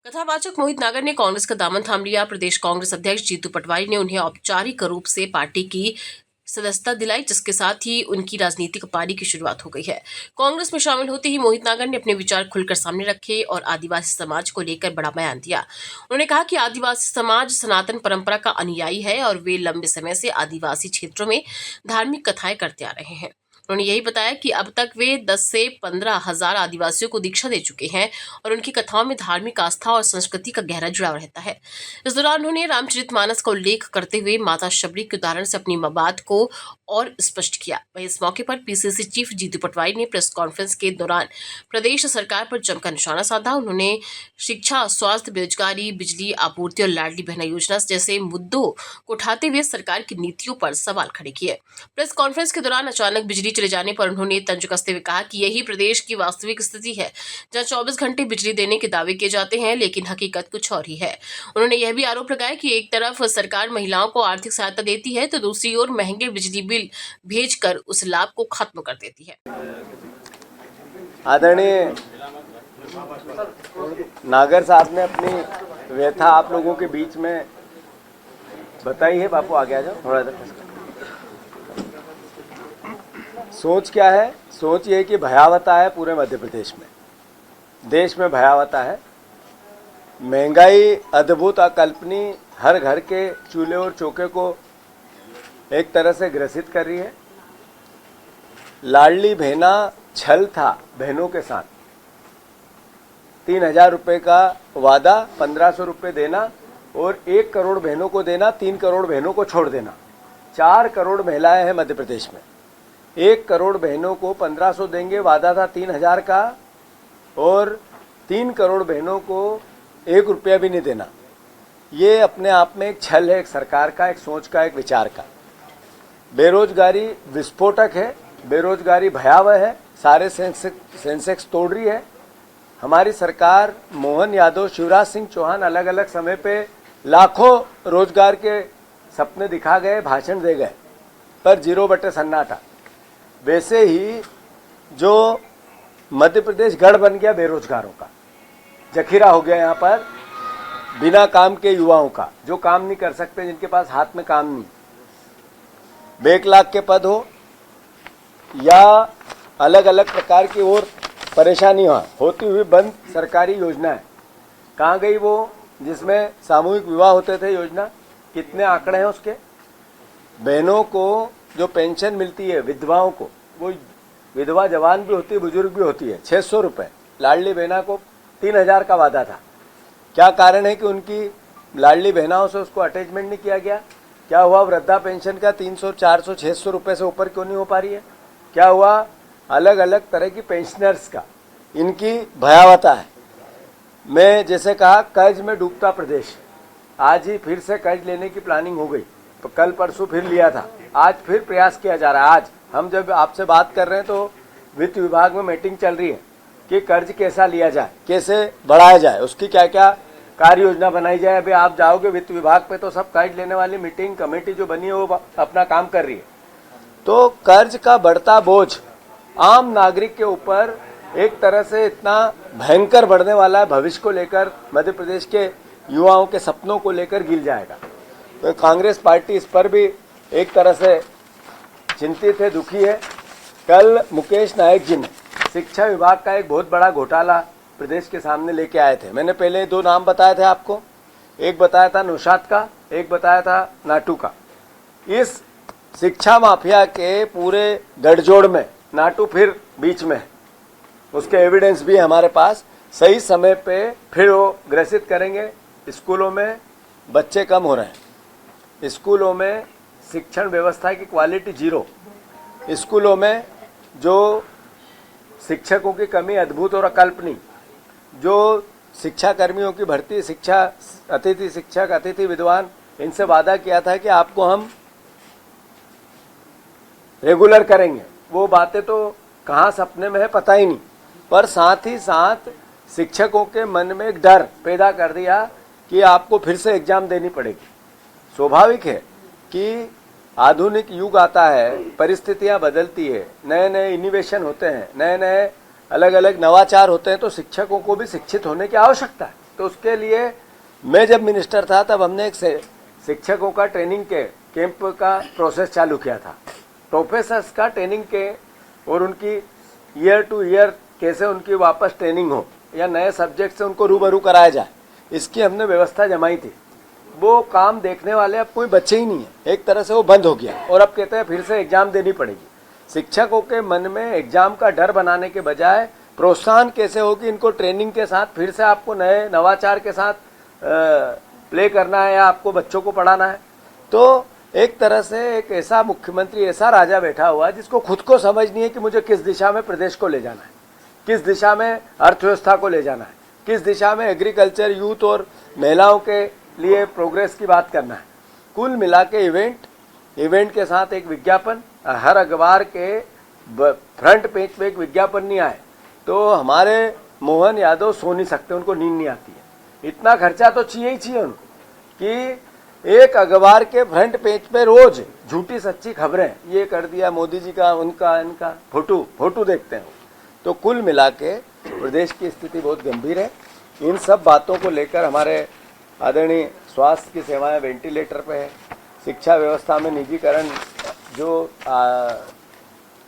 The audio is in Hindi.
कथावाचक मोहित नागर ने कांग्रेस का दामन थाम लिया। प्रदेश कांग्रेस अध्यक्ष जीतू पटवारी ने उन्हें औपचारिक रूप से पार्टी की सदस्यता दिलाई, जिसके साथ ही उनकी राजनीतिक पारी की शुरुआत हो गई है। कांग्रेस में शामिल होते ही मोहित नागर ने अपने विचार खुलकर सामने रखे और आदिवासी समाज को लेकर बड़ा बयान दिया। उन्होंने कहा कि आदिवासी समाज सनातन परंपरा का अनुयायी है और वे लंबे समय से आदिवासी क्षेत्रों में धार्मिक कथाएं करते आ रहे हैं। उन्होंने यही बताया कि अब तक वे 10 से 15 हजार आदिवासियों को दीक्षा दे चुके हैं और उनकी कथाओं में धार्मिक आस्था और संस्कृति का गहरा जुड़ाव रहता है। इस दौरान उन्होंने रामचरितमानस का उल्लेख करते हुए माता शबरी के उदाहरण से अपनी बात को और स्पष्ट किया। वहीं इस मौके पर पीसीसी चीफ जीतू पटवारी ने प्रेस कॉन्फ्रेंस के दौरान प्रदेश सरकार पर जमकर निशाना साधा। उन्होंने शिक्षा, स्वास्थ्य, बेरोजगारी, बिजली आपूर्ति और लाडली बहना योजना जैसे मुद्दों को उठाते हुए सरकार की नीतियों पर सवाल खड़े किए। प्रेस कॉन्फ्रेंस के दौरान अचानक बिजली चले जाने पर उन्होंने तंज कसते हुए कहा कि यही प्रदेश की वास्तविक स्थिति है, जहां 24 घंटे बिजली देने के दावे किए जाते हैं, लेकिन हकीकत कुछ और ही है। उन्होंने यह भी आरोप लगाया कि एक तरफ सरकार महिलाओं को आर्थिक सहायता देती है, तो दूसरी ओर महंगे बिजली बिल भेजकर उस लाभ को खत्म कर देती है। आदरणीय नागर साहब ने अपनी व्यथा आप लोगों के बीच में बताई है। बापू आगे आ जाओ थोड़ा इधर। सोच क्या है? सोच ये कि भयावता है पूरे मध्य प्रदेश में, देश में भयावता है। महंगाई अद्भुत, अकल्पनीय, हर घर के चूल्हे और चौके को एक तरह से ग्रसित कर रही है। लाडली बहना छल था बहनों के साथ। 3,000 रुपये का वादा, 1,500 रुपये देना और 1 करोड़ बहनों को देना, 3 करोड़ बहनों को छोड़ देना। 4 करोड़ महिलाएं हैं मध्य प्रदेश में। 1 करोड़ बहनों को 1,500 देंगे, वादा था 3,000 का, और 3 करोड़ बहनों को 1 रुपया भी नहीं देना। ये अपने आप में एक छल है, एक सरकार का, एक सोच का, एक विचार का। बेरोजगारी विस्फोटक है, बेरोजगारी भयावह है, सारे सेंसेक्स तोड़ रही है। हमारी सरकार, मोहन यादव, शिवराज सिंह चौहान अलग अलग समय पे लाखों रोजगार के सपने दिखा गए, भाषण दे गए, पर 0 बटे सन्नाटा। वैसे ही जो मध्य प्रदेश गढ़ बन गया बेरोजगारों का, जखीरा हो गया यहाँ पर बिना काम के युवाओं का, जो काम नहीं कर सकते, जिनके पास हाथ में काम नहीं। बैकलॉग के पद हो या अलग अलग प्रकार की और परेशानी होती हुई बंद सरकारी योजनाएं, कहाँ गई वो जिसमें सामूहिक विवाह होते थे योजना? कितने आंकड़े हैं उसके? बहनों को जो पेंशन मिलती है, विधवाओं को, वो विधवा जवान भी होती है, बुजुर्ग भी होती है, 600 रुपये। लाडली बहना को 3,000 का वादा था। क्या कारण है कि उनकी लाडली बहनाओं से उसको अटैचमेंट नहीं किया गया? क्या हुआ? वृद्धा पेंशन का 300, 400, 600 रुपये से ऊपर क्यों नहीं हो पा रही है? क्या हुआ? अलग अलग तरह की पेंशनर्स का, इनकी भयावता है। मैं जैसे कहा, कर्ज में डूबता प्रदेश। आज ही फिर से कर्ज लेने की प्लानिंग हो गई, तो कल परसों फिर लिया था, आज फिर प्रयास किया जा रहा है। आज हम जब आपसे बात कर रहे हैं तो वित्त विभाग में मीटिंग चल रही है कि कर्ज कैसा लिया जाए, कैसे बढ़ाया जाए, उसकी क्या क्या कार्य योजना बनाई जाए। अभी आप जाओगे वित्त विभाग पे तो सब कर्ज लेने वाली मीटिंग कमेटी जो बनी है वो अपना काम कर रही है। तो कर्ज का बढ़ता बोझ आम नागरिक के ऊपर एक तरह से इतना भयंकर बढ़ने वाला है, भविष्य को लेकर, मध्य प्रदेश के युवाओं के सपनों को लेकर गिर जाएगा। तो कांग्रेस पार्टी इस पर भी एक तरह से चिंतित है, दुखी है। कल मुकेश नायक जी ने शिक्षा विभाग का एक बहुत बड़ा घोटाला प्रदेश के सामने लेके आए थे। मैंने पहले 2 नाम बताए थे आपको, एक बताया था नौशाद का, एक बताया था नाटू का। इस शिक्षा माफिया के पूरे गठजोड़ में नाटू फिर बीच में है, उसके एविडेंस भी है हमारे पास। सही समय पे फिर वो ग्रसित करेंगे। स्कूलों में बच्चे कम हो रहे हैं, स्कूलों में शिक्षण व्यवस्था की क्वालिटी 0, स्कूलों में जो शिक्षकों की कमी अद्भुत और अकल्पनीय, जो शिक्षा कर्मियों की भर्ती, शिक्षा अतिथि शिक्षक, अतिथि विद्वान, इनसे वादा किया था कि आपको हम रेगुलर करेंगे, वो बातें तो कहाँ सपने में है पता ही नहीं। पर साथ ही साथ शिक्षकों के मन में एक डर पैदा कर दिया कि आपको फिर से एग्जाम देनी पड़ेगी। स्वाभाविक है कि आधुनिक युग आता है, परिस्थितियां बदलती है, नए नए इनोवेशन होते हैं, नए नए अलग अलग नवाचार होते हैं, तो शिक्षकों को भी शिक्षित होने की आवश्यकता है। तो उसके लिए मैं जब मिनिस्टर था तब हमने एक शिक्षकों का ट्रेनिंग के कैंप का प्रोसेस चालू किया था। प्रोफेसर्स का ट्रेनिंग के और उनकी ईयर टू ईयर कैसे उनकी वापस ट्रेनिंग हो या नए सब्जेक्ट से उनको रूबरू कराया जाए, इसकी हमने व्यवस्था जमाई थी। वो काम देखने वाले अब कोई बच्चे ही नहीं है, एक तरह से वो बंद हो गया और अब कहते हैं फिर से एग्जाम देनी पड़ेगी। शिक्षकों के मन में एग्जाम का डर बनाने के बजाय प्रोत्साहन कैसे हो कि इनको ट्रेनिंग के साथ फिर से आपको नए नवाचार के साथ प्ले करना है या आपको बच्चों को पढ़ाना है। तो एक तरह से एक ऐसा मुख्यमंत्री, ऐसा राजा बैठा हुआ है जिसको खुद को समझ नहीं है कि मुझे किस दिशा में प्रदेश को ले जाना है, किस दिशा में अर्थव्यवस्था को ले जाना है, किस दिशा में एग्रीकल्चर, यूथ और महिलाओं के लिए प्रोग्रेस की बात करना है। कुल मिला के इवेंट के साथ एक विज्ञापन, हर अखबार के फ्रंट पेज पे एक विज्ञापन नहीं आए तो हमारे मोहन यादव सो नहीं सकते, उनको नींद नहीं आती है। इतना खर्चा तो चाहिए उनको कि एक अखबार के फ्रंट पेज पे रोज झूठी सच्ची खबरें, ये कर दिया मोदी जी का, उनका, इनका फोटो देखते हैं। तो कुल मिला के प्रदेश की स्थिति बहुत गंभीर है। इन सब बातों को लेकर हमारे आदरणीय स्वास्थ्य की सेवाएं वेंटिलेटर पे है, शिक्षा व्यवस्था में निजीकरण जो